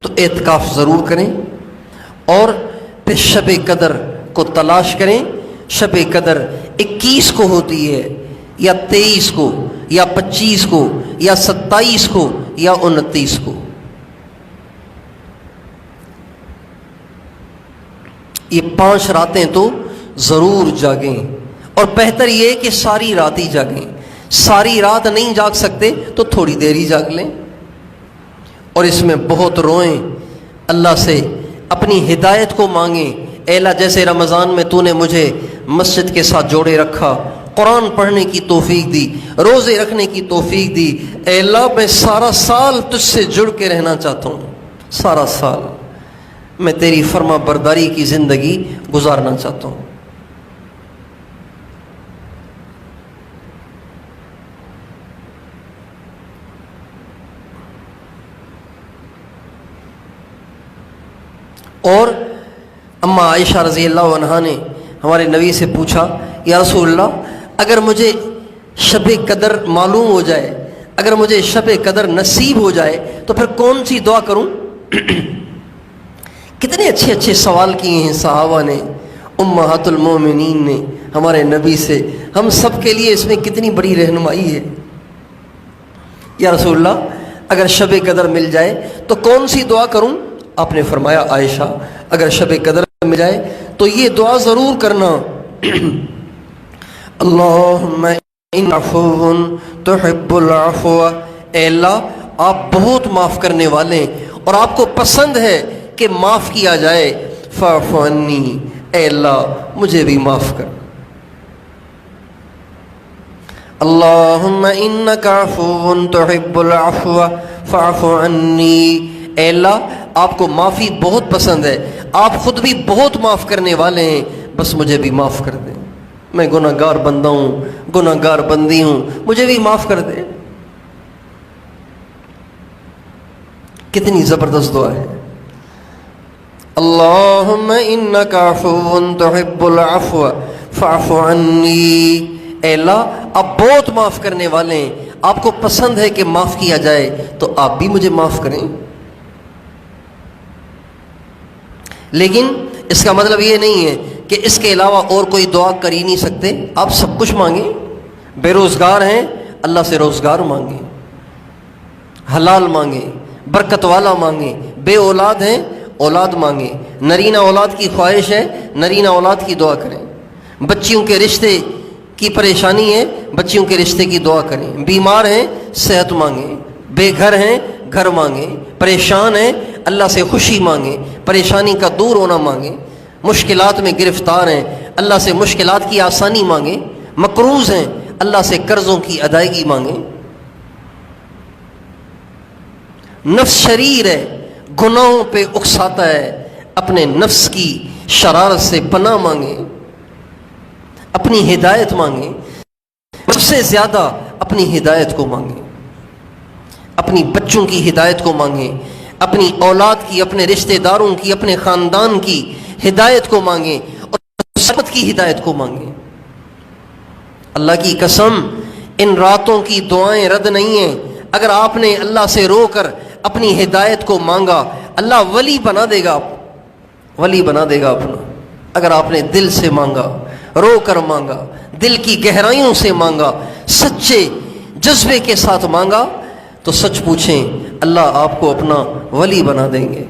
تو اعتکاف ضرور کریں، اور پھر شب قدر کو تلاش کریں۔ شب قدر 21 کو ہوتی ہے، یا 23 کو، یا 25 کو، یا 27 کو، یا 29 کو۔ یہ 5 راتیں تو ضرور جاگیں، اور بہتر یہ کہ ساری رات ہی جاگیں۔ ساری رات نہیں جاگ سکتے تو تھوڑی دیر ہی جاگ لیں، اور اس میں بہت روئیں، اللہ سے اپنی ہدایت کو مانگیں۔ اے اللہ، جیسے رمضان میں تو نے مجھے مسجد کے ساتھ جوڑے رکھا، قرآن پڑھنے کی توفیق دی، روزے رکھنے کی توفیق دی، اے اللہ میں سارا سال تجھ سے جڑ کے رہنا چاہتا ہوں، سارا سال میں تیری فرما برداری کی زندگی گزارنا چاہتا ہوں۔ اور اماں عائشہ رضی اللہ عنہا نے ہمارے نبی سے پوچھا، یا رسول اللہ، اگر مجھے شب قدر معلوم ہو جائے، اگر مجھے شب قدر نصیب ہو جائے تو پھر کون سی دعا کروں؟ کتنے اچھے اچھے سوال کیے ہیں صحابہ نے، امہات المومنین نے ہمارے نبی سے۔ ہم سب کے لیے اس میں کتنی بڑی رہنمائی ہے۔ یا رسول اللہ، اگر شب قدر مل جائے تو کون سی دعا کروں؟ آپ نے فرمایا، عائشہ، اگر شب قدر مل جائے تو یہ دعا ضرور کرنا، اللہم انک عفو تحب العفو، اے اللہ آپ بہت معاف کرنے والے ہیں اور آپ کو پسند ہے کہ معاف کیا جائے، فاعف عنی، اے اللہ مجھے بھی معاف کر، اللہم انک عفو تحب العفو فاعف عنی، اے اللہ آپ کو معافی بہت پسند ہے، آپ خود بھی بہت معاف کرنے والے ہیں، بس مجھے بھی معاف کر دیں، میں گناہ گار بندہ ہوں، گناہ گار بندی ہوں، مجھے بھی معاف کر دیں۔ کتنی زبردست دعا ہے، اللہم انک عفو تحب العفو فاعف عنی، اے اللہ آپ بہت معاف کرنے والے ہیں، آپ کو پسند ہے کہ معاف کیا جائے، تو آپ بھی مجھے معاف کریں۔ لیکن اس کا مطلب یہ نہیں ہے کہ اس کے علاوہ اور کوئی دعا کر ہی نہیں سکتے، آپ سب کچھ مانگیں۔ بے روزگار ہیں، اللہ سے روزگار مانگیں، حلال مانگیں، برکت والا مانگیں، بے اولاد ہیں اولاد مانگیں، نرینہ اولاد کی خواہش ہے نرینہ اولاد کی دعا کریں، بچیوں کے رشتے کی پریشانی ہے بچیوں کے رشتے کی دعا کریں، بیمار ہیں صحت مانگیں، بے گھر ہیں گھر مانگیں، پریشان ہیں اللہ سے خوشی مانگیں، پریشانی کا دور ہونا مانگیں، مشکلات میں گرفتار ہیں اللہ سے مشکلات کی آسانی مانگیں، مقروض ہیں اللہ سے قرضوں کی ادائیگی مانگیں، نفس شریر ہے گناہوں پہ اکساتا ہے، اپنے نفس کی شرارت سے پناہ مانگیں، اپنی ہدایت مانگیں، سب سے زیادہ اپنی ہدایت کو مانگیں، اپنی بچوں کی ہدایت کو مانگیں، اپنی اولاد کی، اپنے رشتہ داروں کی، اپنے خاندان کی ہدایت کو مانگیں، اور سمت کی ہدایت کو مانگیں۔ اللہ کی قسم ان راتوں کی دعائیں رد نہیں ہیں، اگر آپ نے اللہ سے رو کر اپنی ہدایت کو مانگا، اللہ ولی بنا دے گا، ولی بنا دے گا اپنا۔ اگر آپ نے دل سے مانگا، رو کر مانگا، دل کی گہرائیوں سے مانگا، سچے جذبے کے ساتھ مانگا، تو سچ پوچھیں اللہ آپ کو اپنا ولی بنا دیں گے۔